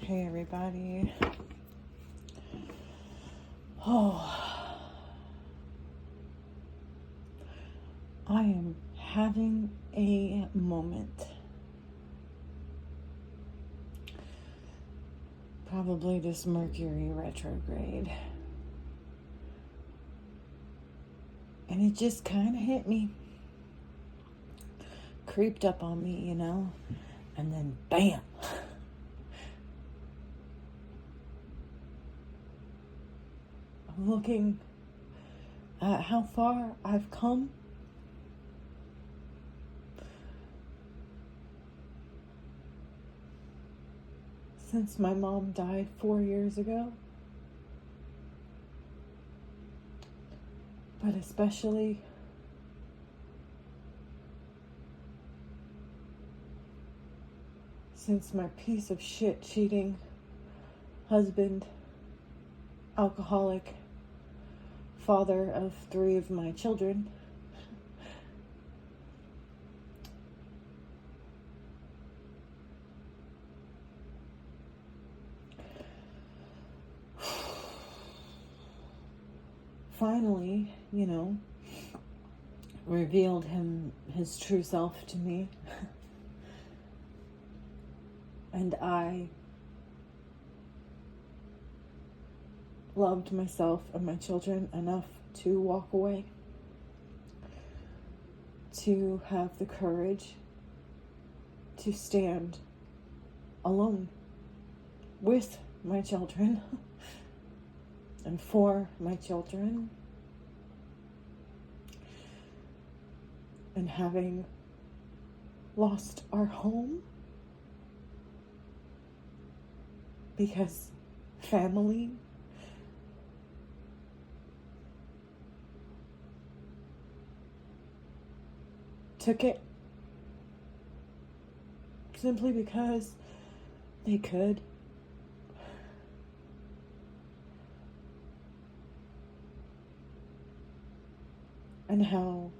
Hey everybody. Oh, I am having a moment. Probably this Mercury retrograde. And it just kind of hit me. Creeped up on me, and then bam. I'm looking at how far I've come. Since my mom died 4 years ago. But especially since my piece of shit cheating husband, alcoholic, father of 3 of my children, finally, revealed his true self to me. And I loved myself and my children enough to walk away, to have the courage to stand alone with my children and for my children. And having lost our home because family took it simply because they could. And how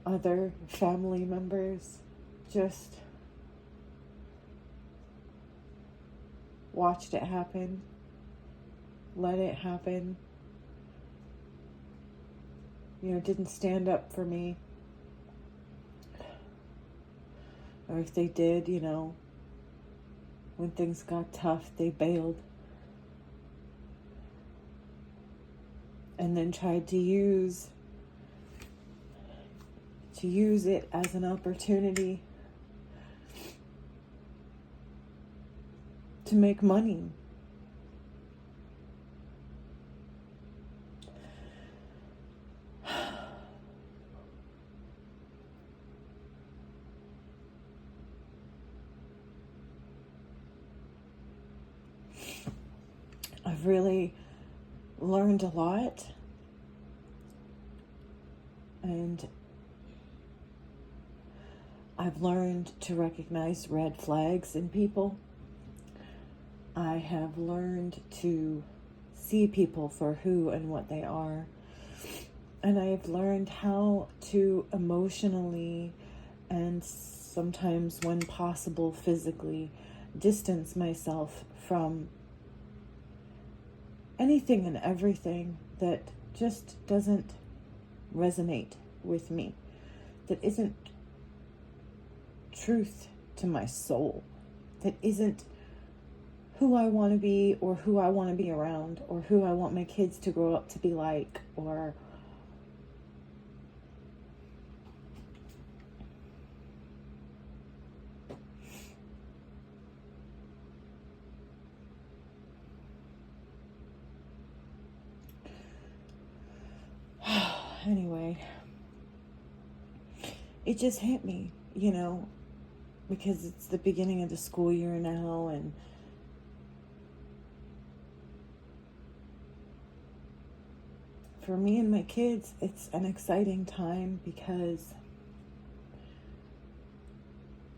other family members just watched it happen, let it happen, didn't stand up for me. Or if they did, when things got tough, they bailed. And then tried to use it as an opportunity to make money. I've really learned a lot, and I've learned to recognize red flags in people. I have learned to see people for who and what they are. And I've learned how to emotionally and sometimes when possible physically distance myself from anything and everything that just doesn't resonate with me, that isn't truth to my soul, that isn't who I want to be or who I want to be around or who I want my kids to grow up to be like, or anyway, it just hit me, because it's the beginning of the school year now, and for me and my kids, it's an exciting time because,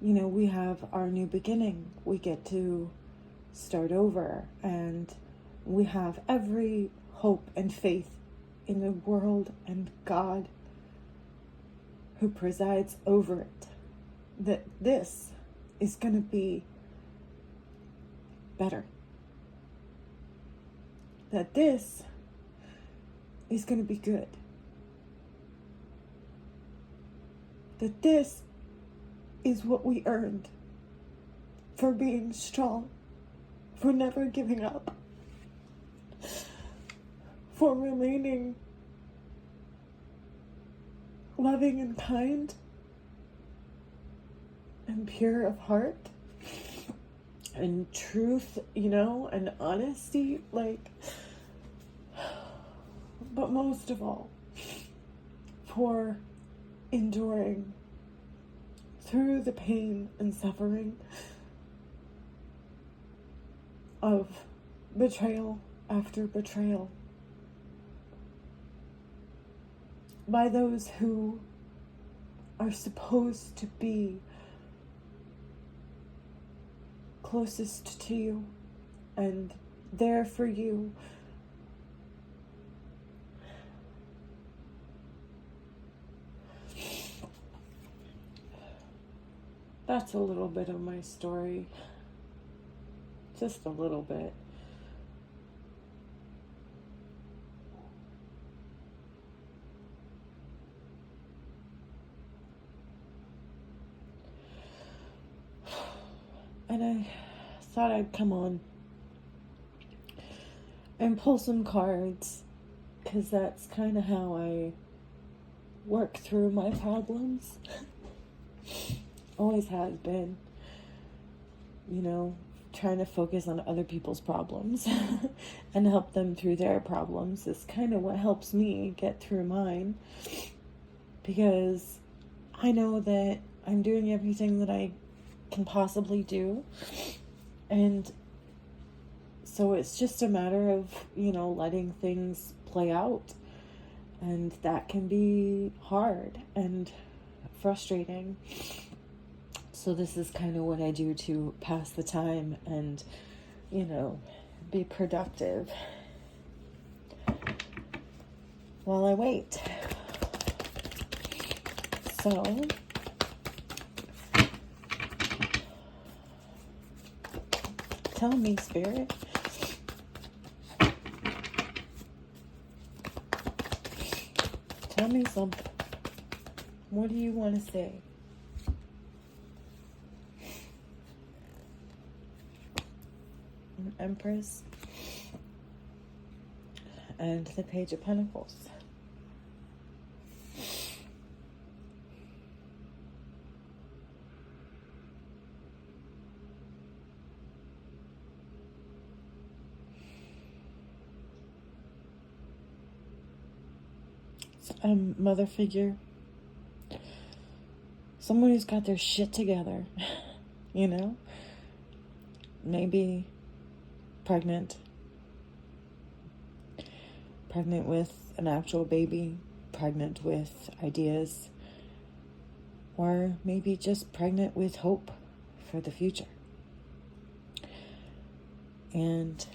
we have our new beginning. We get to start over, and we have every hope and faith in the world and God who presides over it, that this is going to be better. That this is going to be good. That this is what we earned for being strong, for never giving up, for remaining loving and kind and pure of heart and truth, and honesty, but most of all, for enduring through the pain and suffering of betrayal after betrayal by those who are supposed to be closest to you and there for you. That's a little bit of my story. Just a little bit. And I thought I'd come on and pull some cards, because that's kind of how I work through my problems. Always has been, trying to focus on other people's problems and help them through their problems is kind of what helps me get through mine, because I know that I'm doing everything that I can possibly do, and so it's just a matter of letting things play out, and that can be hard and frustrating. So this is kind of what I do to pass the time and be productive while I wait. So tell me, Spirit. Tell me something. What do you want to say? An Empress and the Page of Pentacles. Mother figure, someone who's got their shit together, maybe pregnant with an actual baby, pregnant with ideas, or maybe just pregnant with hope for the future. And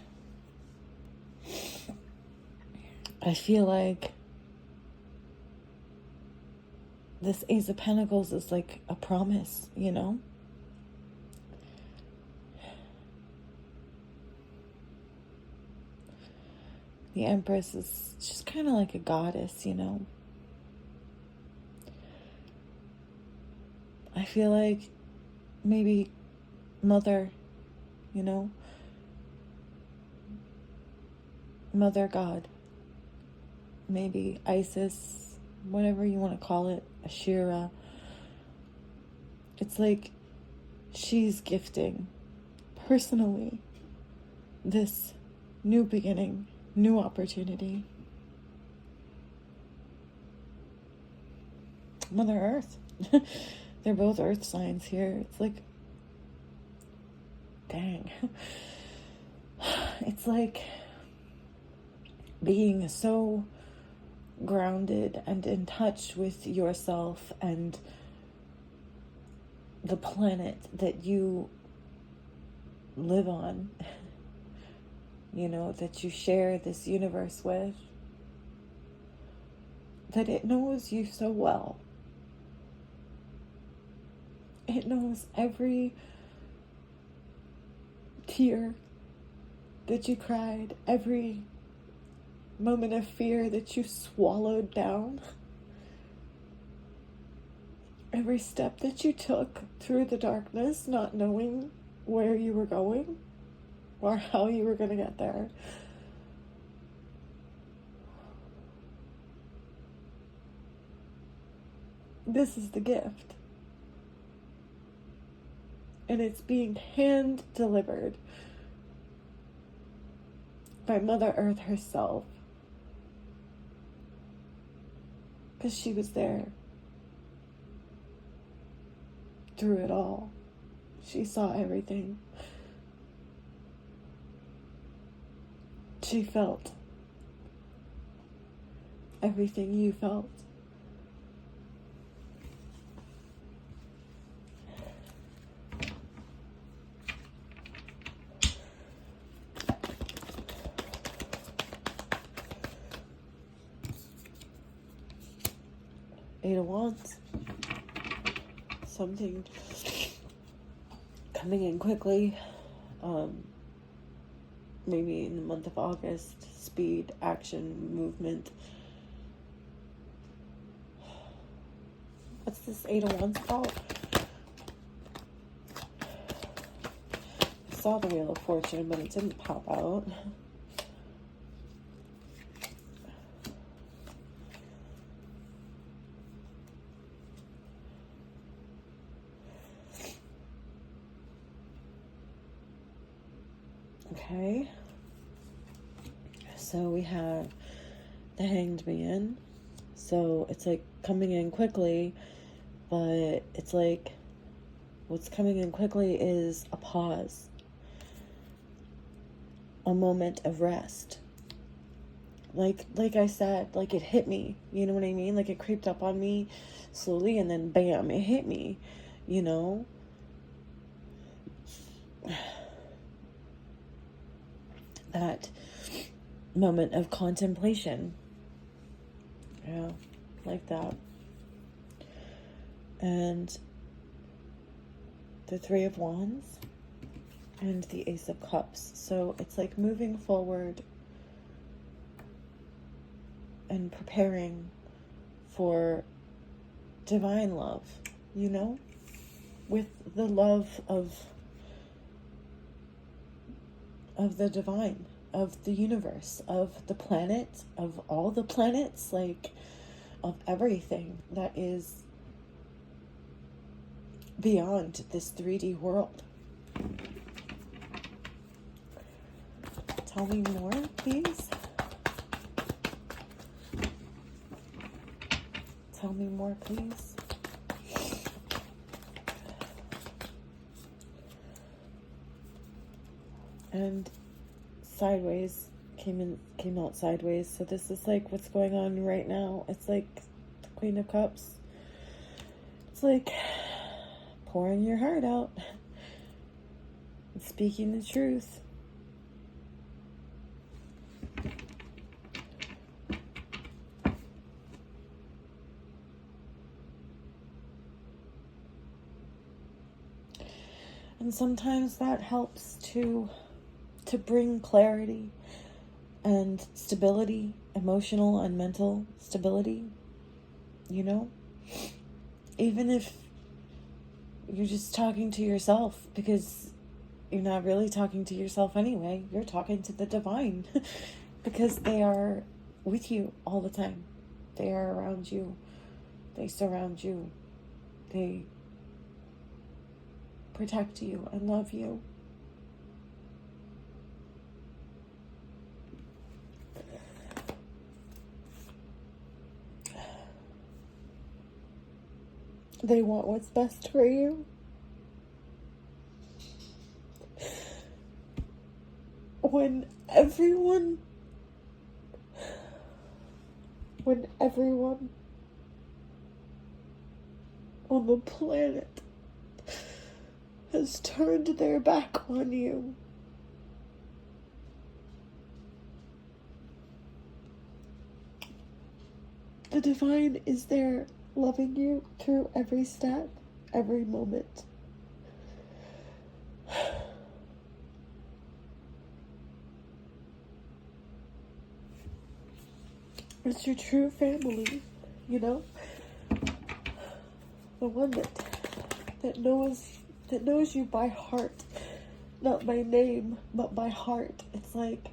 I feel like this Ace of Pentacles is like a promise, The Empress is just kind of like a goddess, I feel like maybe Mother, Mother God, maybe Isis, whatever you want to call it, Ashira. It's like she's gifting personally this new beginning, new opportunity. Mother Earth. They're both earth signs here. It's like, dang. It's like being so grounded and in touch with yourself and the planet that you live on, that you share this universe with, that it knows you so well. It knows every tear that you cried, every moment of fear that you swallowed down, every step that you took through the darkness, not knowing where you were going or how you were going to get there. This is the gift. And it's being hand delivered by Mother Earth herself. Because she was there through it all. She saw everything. She felt everything you felt. Eight of Wands. Something coming in quickly. Maybe in the month of August. Speed, action, movement. What's this Eight of Wands about? I saw the Wheel of Fortune, but it didn't pop out. Okay, so we have the Hanged Man. So it's like coming in quickly, but it's like what's coming in quickly is a pause, a moment of rest. Like I said, like it hit me, you know what I mean? Like it creeped up on me slowly and then bam, it hit me, you know? That moment of contemplation. Yeah, like that. And the Three of Wands and the Ace of Cups. So it's like moving forward and preparing for divine love, you know, with the love of the divine, of the universe, of the planet, of all the planets, like of everything that is beyond this 3D world. Tell me more, please. Tell me more, please. And sideways came out sideways. So this is like what's going on right now. It's like the Queen of Cups. It's like pouring your heart out and speaking the truth. And sometimes that helps to bring clarity and stability, emotional and mental stability, you know? Even if you're just talking to yourself, because you're not really talking to yourself anyway, you're talking to the divine, because they are with you all the time. They are around you. They surround you. They protect you and love you. They want what's best for you. When everyone on the planet has turned their back on you, the divine is there loving you through every step, every moment. It's your true family, you know? The one that knows you by heart, not by name, but by heart. It's like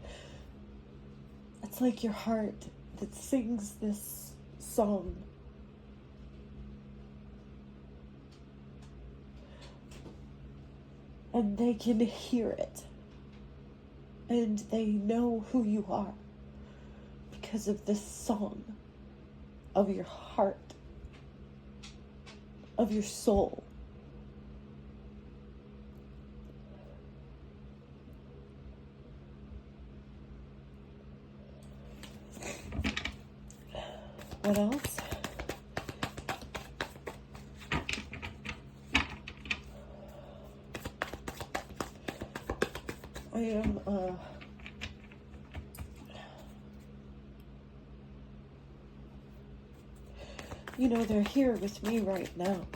your heart that sings this song. And they can hear it. And they know who you are because of this song of your heart, of your soul. What else? I am, they're here with me right now,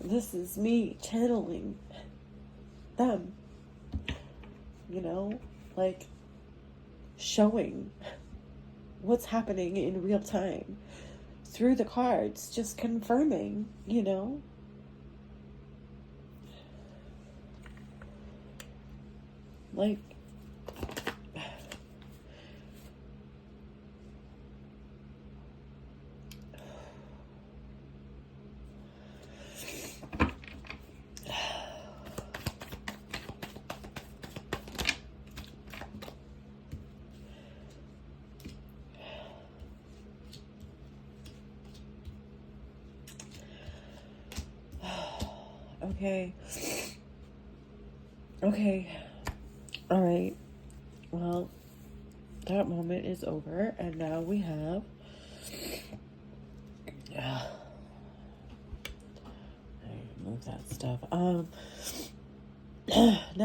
This is me channeling them, like showing what's happening in real time through the cards, just confirming, like okay, all right, well, that moment is over, and now we have move that stuff. Now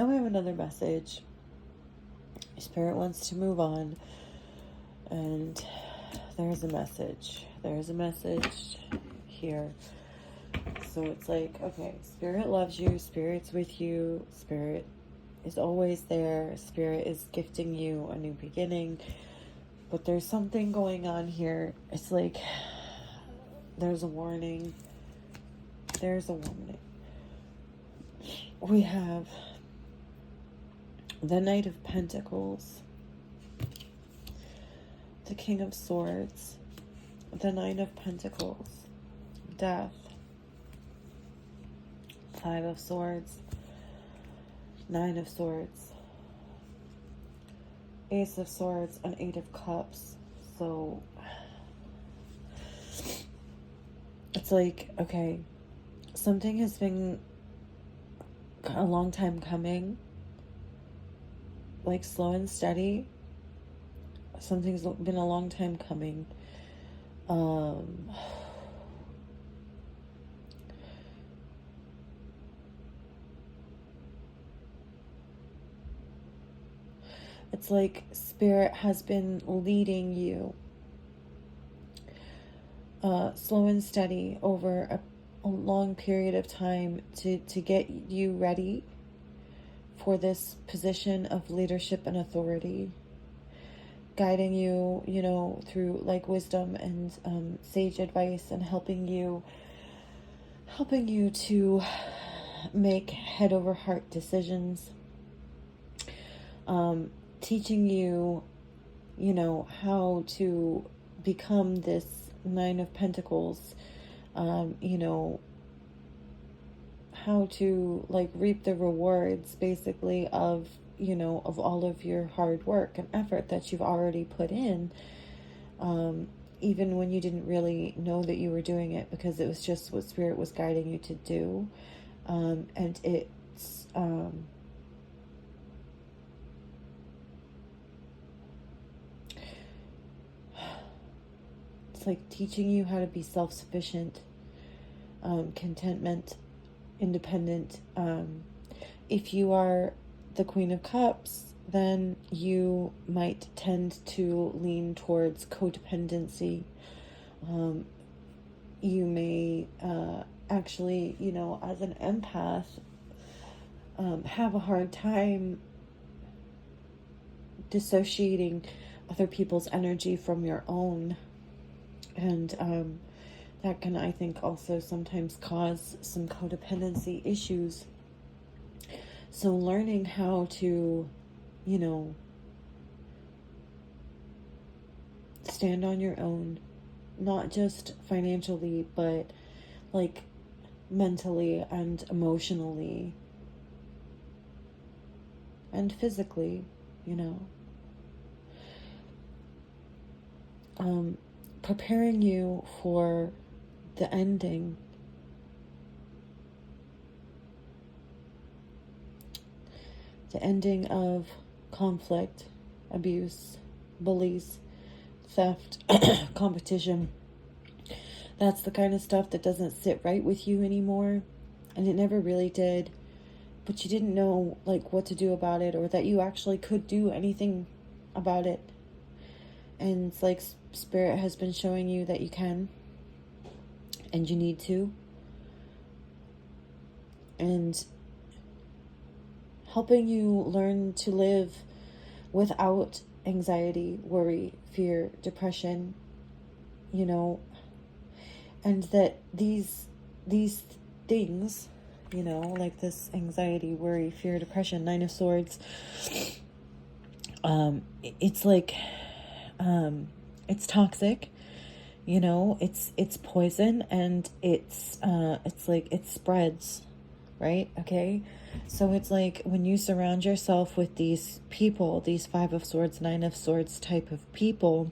we have another message. Spirit wants to move on, and there's a message here. So it's like, okay, Spirit loves you, Spirit's with you, Spirit is always there, Spirit is gifting you a new beginning, but there's something going on here. It's like there's a warning. We have the Knight of Pentacles, the King of Swords, the Nine of Pentacles, Death, Five of Swords, Nine of Swords, Ace of Swords, and Eight of Cups. So it's like, okay, something has been a long time coming, like slow and steady. Something's been a long time coming. It's like Spirit has been leading you slow and steady over a long period of time to get you ready for this position of leadership and authority, guiding you, through like wisdom and sage advice, and helping you to make head over heart decisions, teaching you, how to become this Nine of Pentacles, how to like reap the rewards basically of all of your hard work and effort that you've already put in, even when you didn't really know that you were doing it, because it was just what Spirit was guiding you to do. And it's like teaching you how to be self-sufficient, contentment, independent. If you are the Queen of Cups, then you might tend to lean towards codependency. You may actually, as an empath, have a hard time dissociating other people's energy from your own. And that can, I think, also sometimes cause some codependency issues. So learning how to, stand on your own, not just financially, but like mentally and emotionally and physically, preparing you for the ending. The ending of conflict, abuse, bullies, theft, competition. That's the kind of stuff that doesn't sit right with you anymore. And it never really did. But you didn't know what to do about it, or that you actually could do anything about it. And it's like Spirit has been showing you that you can. And you need to. And helping you learn to live without anxiety, worry, fear, depression, and that these things, like this anxiety, worry, fear, depression, Nine of Swords, it's like, it's toxic, it's poison, and it's like it spreads, right? Okay. So it's like when you surround yourself with these people, these Five of Swords, Nine of Swords type of people,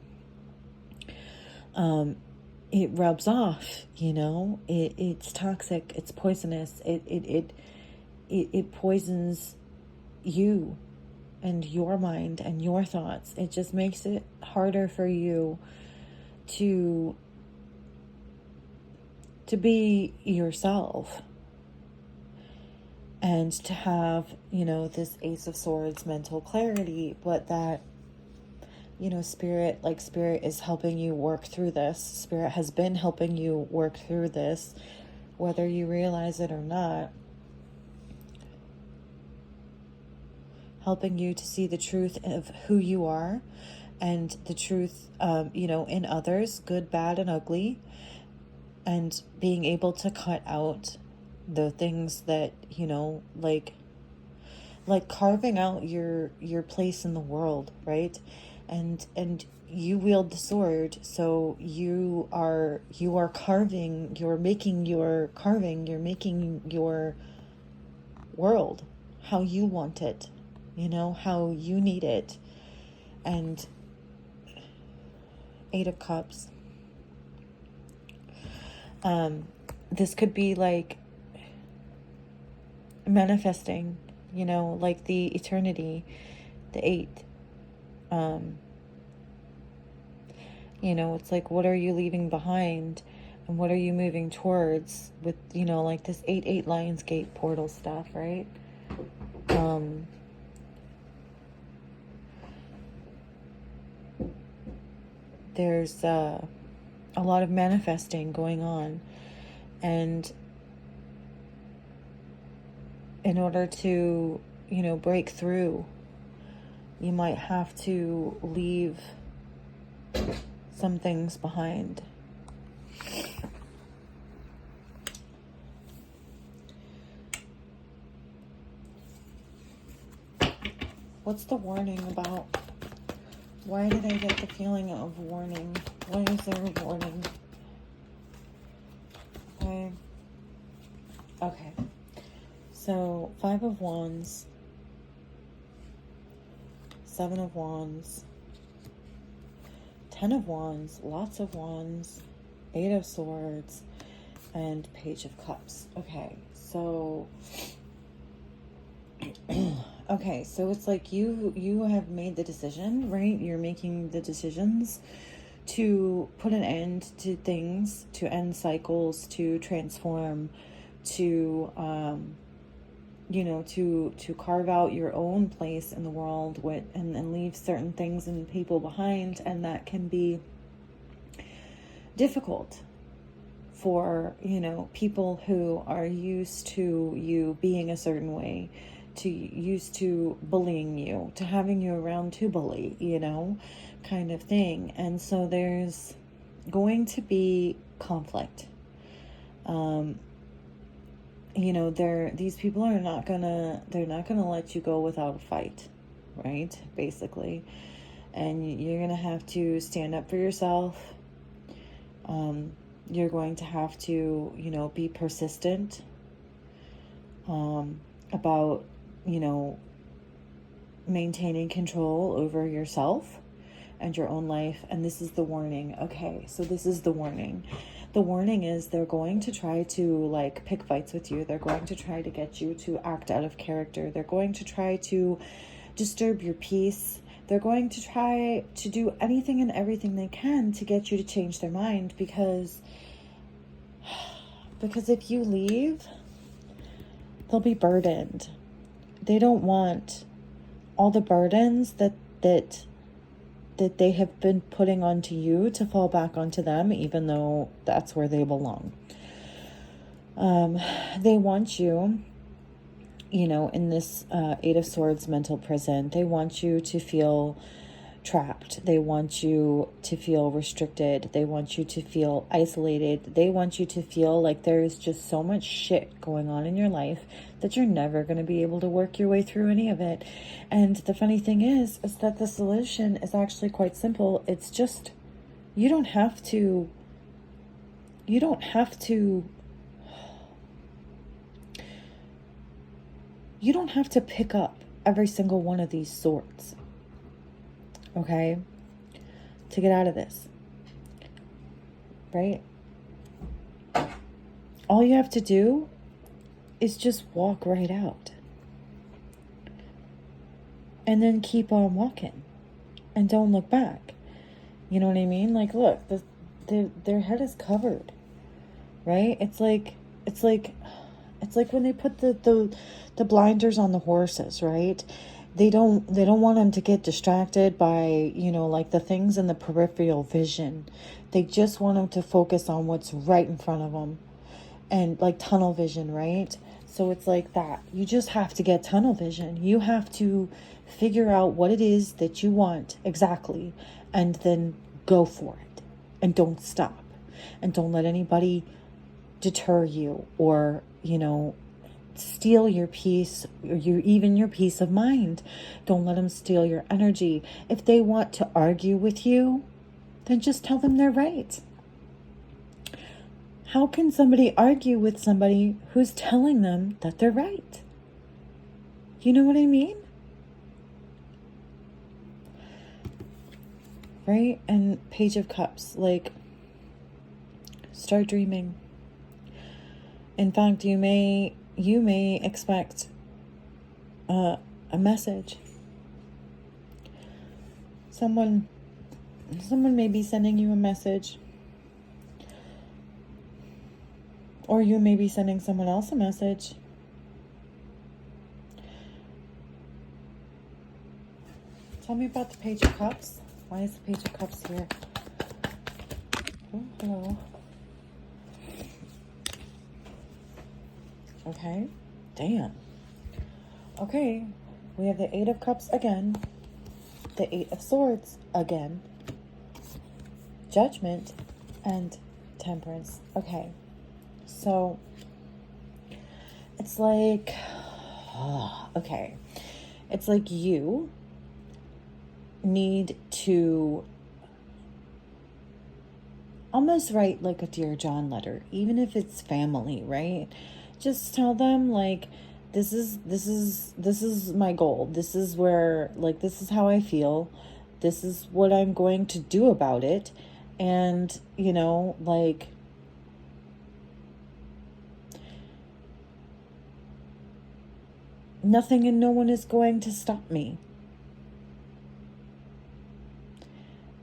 it rubs off, it's toxic, it's poisonous, it poisons you and your mind and your thoughts. It just makes it harder for you to be yourself. And to have, this Ace of Swords mental clarity, but that, Spirit is helping you work through this. Spirit has been helping you work through this, whether you realize it or not. Helping you to see the truth of who you are, and the truth, in others, good, bad, and ugly, and being able to cut out the things that, like carving out your place in the world, right? And you wield the sword, so you are carving, you're making your world how you want it, how you need it. And Eight of Cups, this could be like manifesting, like the eternity, the 8. It's like, what are you leaving behind, and what are you moving towards with, like this 8-8 Lionsgate portal stuff, right? There's a lot of manifesting going on, and in order to, break through, you might have to leave some things behind. What's the warning about? Why did I get the feeling of warning? Why is there a warning? Okay. So, 5 of Wands, 7 of Wands, 10 of Wands, lots of Wands, 8 of Swords, and Page of Cups. Okay, so so it's like you have made the decision, right? You're making the decisions to put an end to things, to end cycles, to transform, to to carve out your own place in the world with, and leave certain things and people behind. And that can be difficult for, people who are used to you being a certain way, used to bullying you, to having you around to bully, kind of thing. And so there's going to be conflict. These people are they're not gonna let you go without a fight, right? Basically. And you're gonna have to stand up for yourself. You're going to have to, be persistent, about, maintaining control over yourself and your own life. And this is the warning. Okay, so this is the warning. The warning is they're going to try to pick fights with you. They're going to try to get you to act out of character. They're going to try to disturb your peace. They're going to try to do anything and everything they can to get you to change their mind, because if you leave, they'll be burdened. They don't want all the burdens that they have been putting onto you to fall back onto them, even though that's where they belong. They want you, in this Eight of Swords mental prison. They want you to feel trapped. They want you to feel restricted. They want you to feel isolated. They want you to feel like there is just so much shit going on in your life that you're never going to be able to work your way through any of it. And the funny thing is that the solution is actually quite simple. It's just, you don't have to pick up every single one of these swords, okay, to get out of this, right? All you have to do is just walk right out, and then keep on walking, and don't look back. You know what I mean? Look, their head is covered, right? It's like when they put the blinders on the horses, right? They don't want them to get distracted by, the things in the peripheral vision. They just want them to focus on what's right in front of them, and tunnel vision, right? So it's like that. You just have to get tunnel vision. You have to figure out what it is that you want exactly, and then go for it, and don't stop, and don't let anybody deter you or, steal your peace, or even your peace of mind. Don't let them steal your energy. If they want to argue with you, then just tell them they're right. How can somebody argue with somebody who's telling them that they're right? You know what I mean? Right? And Page of Cups, start dreaming. In fact, you may expect a message. Someone may be sending you a message, or you may be sending someone else a message. Tell me about the Page of Cups. Why is the Page of Cups here? Oh, hello. Okay, damn. Okay, we have the Eight of Cups again, the Eight of Swords again, Judgment, and Temperance. Okay, so it's it's like you need to almost write a Dear John letter, even if it's family, right? Just tell them this is my goal. This is where this is how I feel. This is what I'm going to do about it. And nothing and no one is going to stop me.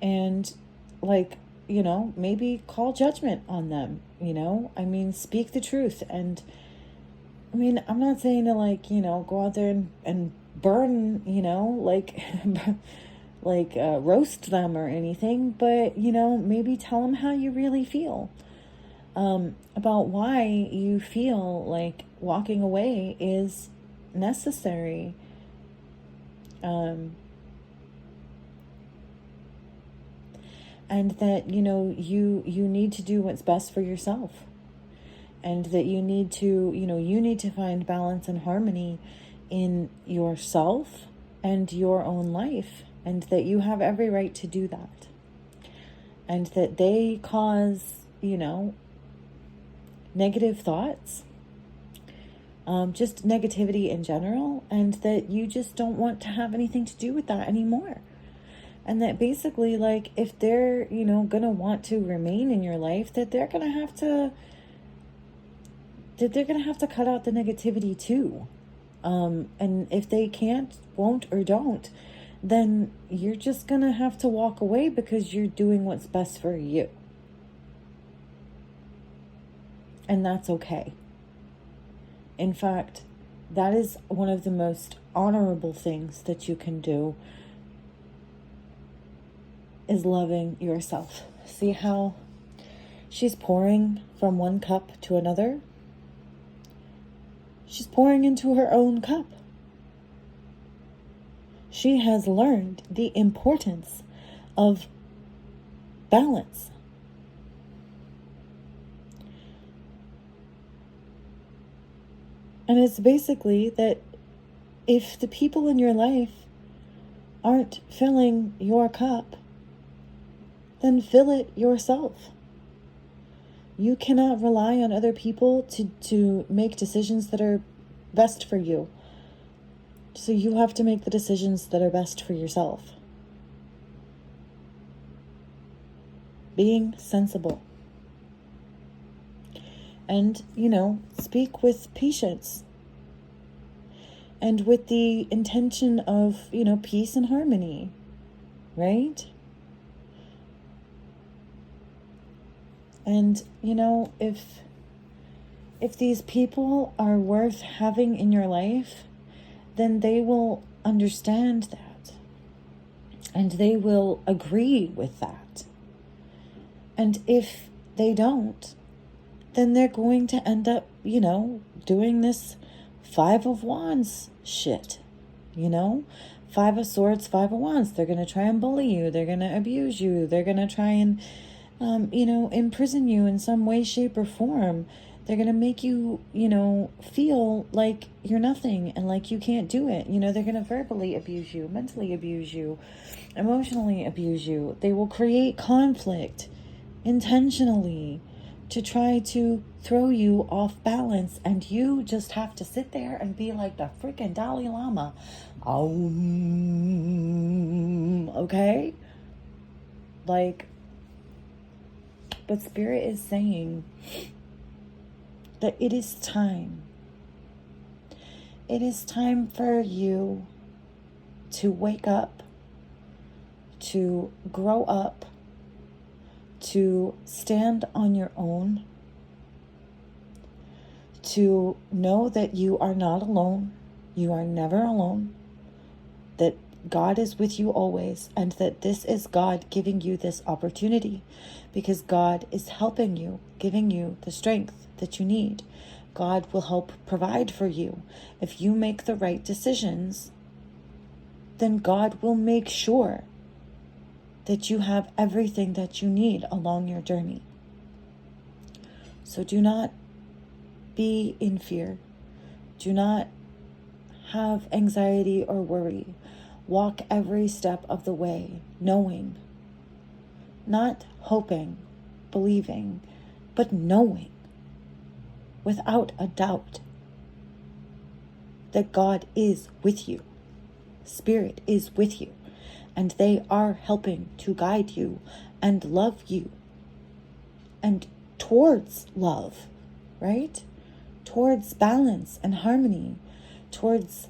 And maybe call judgment on them, speak the truth. And I'm not saying to go out there and burn, roast them or anything, but maybe tell them how you really feel, about why you feel like walking away is necessary. And that, you need to do what's best for yourself. And that you need to find balance and harmony in yourself and your own life. And that you have every right to do that. And that they cause, negative thoughts, just negativity in general, and that you just don't want to have anything to do with that anymore. And that basically, like, if they're, gonna want to remain in your life, that they're gonna have to cut out the negativity too. And if they can't, won't, or don't, then you're just gonna have to walk away, because you're doing what's best for you. And that's okay. In fact, that is one of the most honorable things that you can do, is loving yourself. See how she's pouring from one cup to another? She's pouring into her own cup. She has learned the importance of balance. And it's basically that if the people in your life aren't filling your cup, then fill it yourself. You cannot rely on other people to make decisions that are best for you. So you have to make the decisions that are best for yourself. Being sensible. And, speak with patience. And with the intention of, peace and harmony. Right? And, if these people are worth having in your life, then they will understand that. And they will agree with that. And if they don't, then they're going to end up, doing this 5 of Wands shit. 5 of Swords, 5 of Wands. They're going to try and bully you. They're going to abuse you. They're going to try and imprison you in some way, shape, or form. They're going to make you, feel like you're nothing and like you can't do it. They're going to verbally abuse you, mentally abuse you, emotionally abuse you. They will create conflict intentionally to try to throw you off balance. And you just have to sit there and be like the freaking Dalai Lama. Okay? But Spirit is saying that it is time. It is time for you to wake up, to grow up, to stand on your own, to know that you are not alone. You are never alone. That God is with you always, and that this is God giving you this opportunity, because God is helping you, giving you the strength that you need. God will help provide for you. If you make the right decisions, then God will make sure that you have everything that you need along your journey. So do not be in fear. Do not have anxiety or worry. Walk every step of the way, knowing, not hoping, believing, but knowing, without a doubt, that God is with you. Spirit is with you. And they are helping to guide you and love you. And towards love, right? Towards balance and harmony. Towards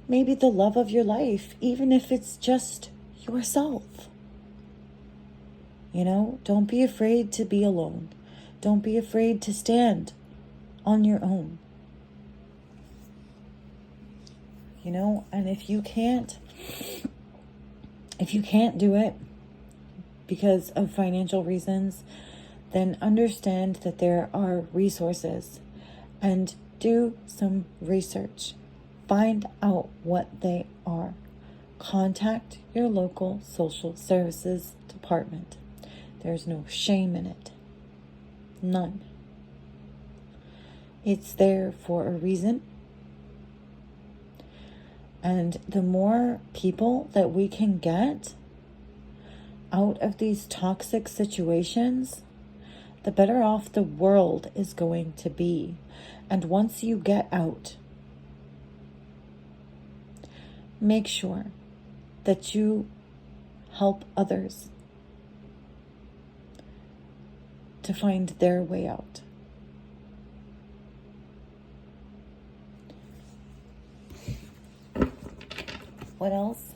maybe the love of your life, even if it's just yourself. Don't be afraid to be alone. Don't be afraid to stand on your own. And if you can't do it because of financial reasons, then understand that there are resources, and do some research. Find out what they are. Contact your local social services department. There's no shame in it. None. It's there for a reason. And the more people that we can get out of these toxic situations, the better off the world is going to be. And once you get out, make sure that you help others to find their way out. What else?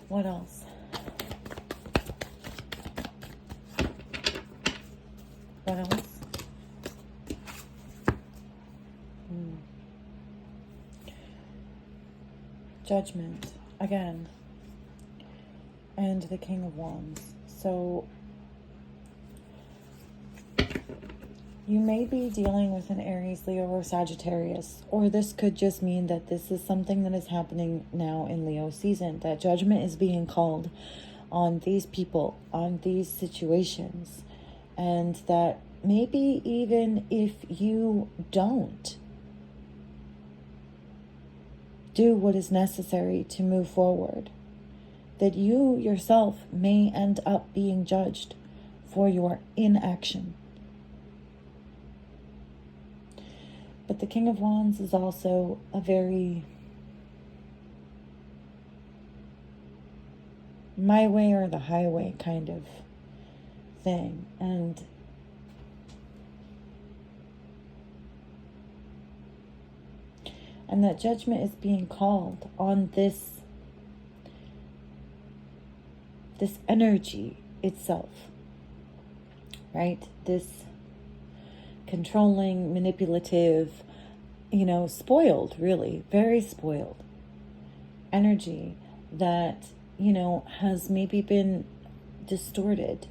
What else? What else? Judgment, again, and the King of Wands. So, you may be dealing with an Aries, Leo, or Sagittarius, or this could just mean that this is something that is happening now in Leo season, that judgment is being called on these people, on these situations, and that maybe even if you don't do what is necessary to move forward, that you yourself may end up being judged for your inaction. But the King of Wands is also a very my way or the highway kind of thing. And that judgment is being called on this energy itself, right? This controlling, manipulative, spoiled, really, very spoiled energy that, has maybe been distorted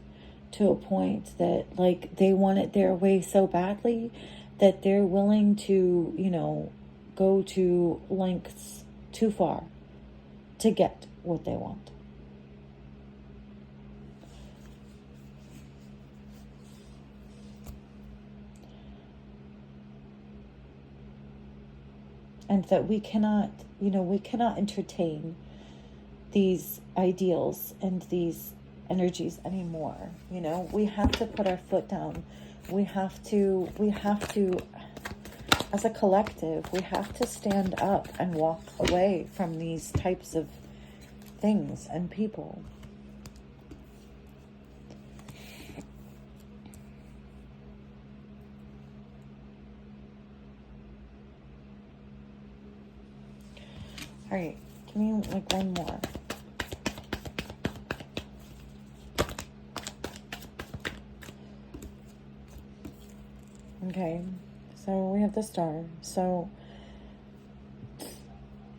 to a point that, like, they want it their way so badly that they're willing to, go to lengths too far to get what they want. And that we cannot entertain these ideals and these energies anymore. We have to put our foot down. We have to, as a collective, we have to stand up and walk away from these types of things and people. All right, give me one more. Okay, so we have the Star. So,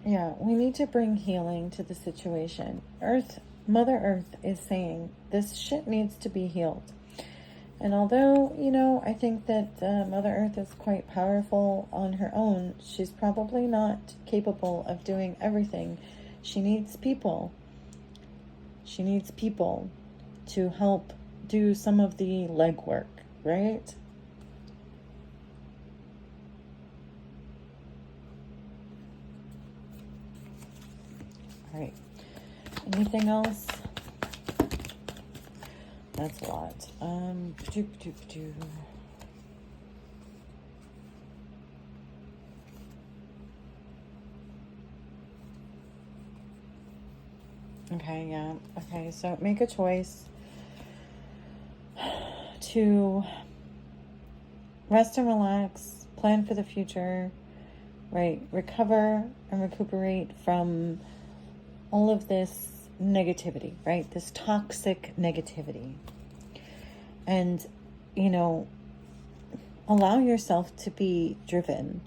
yeah, we need to bring healing to the situation. Mother Earth is saying this shit needs to be healed. And although, I think that Mother Earth is quite powerful on her own, she's probably not capable of doing everything. She needs people. She needs people to help do some of the legwork, right? All right. Anything else? That's a lot. Okay, yeah. Okay, so make a choice to rest and relax, plan for the future, right? Recover and recuperate from all of this negativity, right? This toxic negativity. And, allow yourself to be driven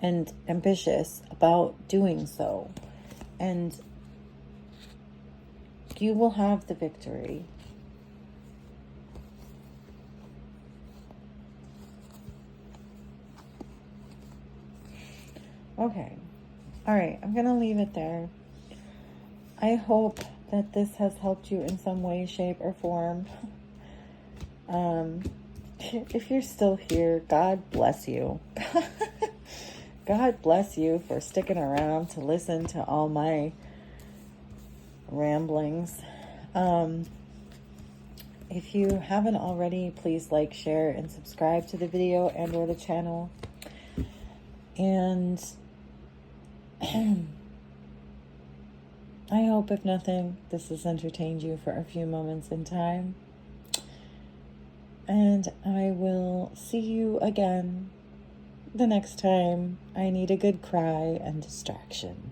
and ambitious about doing so. And you will have the victory. Okay. All right. I'm going to leave it there. I hope that this has helped you in some way, shape, or form. If you're still here, God bless you. God bless you for sticking around to listen to all my ramblings. If you haven't already, please like, share, and subscribe to the video and or the channel. And I hope, if nothing, this has entertained you for a few moments in time. And I will see you again the next time I need a good cry and distraction.